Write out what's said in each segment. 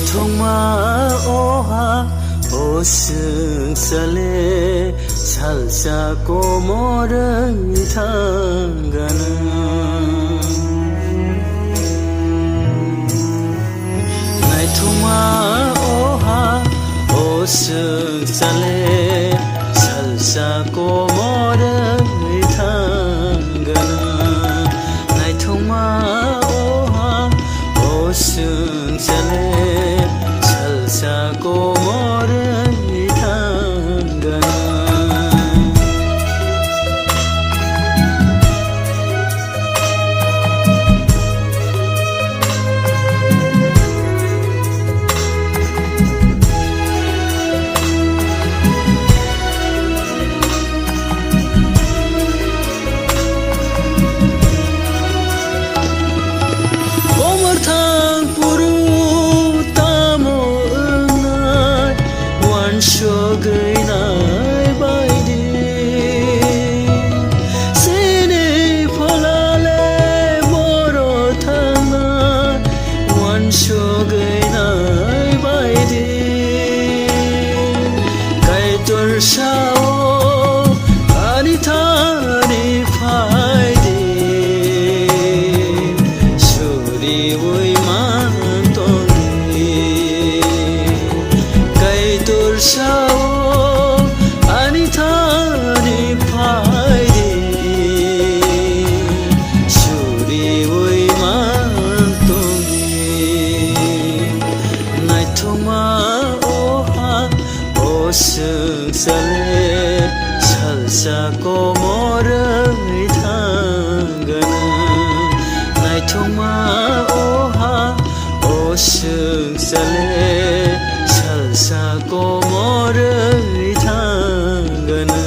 thongma oha osung sale salsa komorang thangana nai thongma oha osung sale salsa komorang thangana nai thongma oha osung sale salsa komorang thangana Shogainai baidi sene phalale moro thana wan shogainai baidi kai tor sao ani thani phaidi shuri oi man toni kai tor sao osung sale salsa komorang thangana nai thongma oha osung sale salsa komorang thangana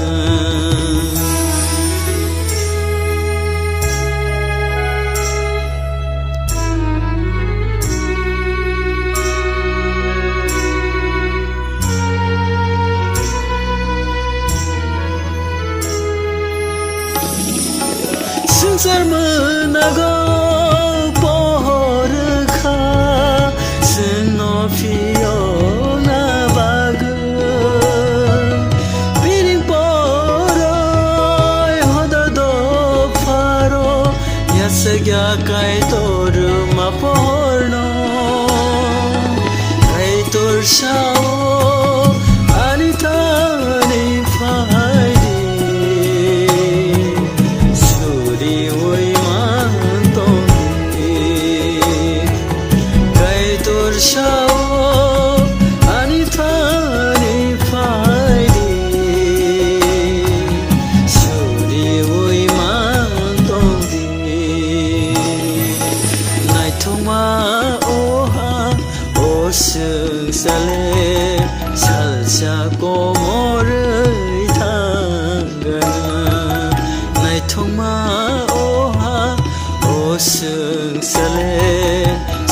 Sar menaga pohor kha seno pio na bag biring poroi hoda do faro yasagya kai tor ma porno kai tor sao anita ni phai osung sale salsa komorang thangana nai thongma oha osung sale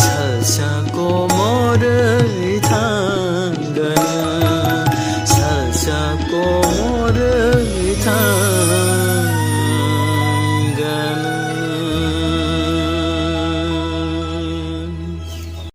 salsa komorang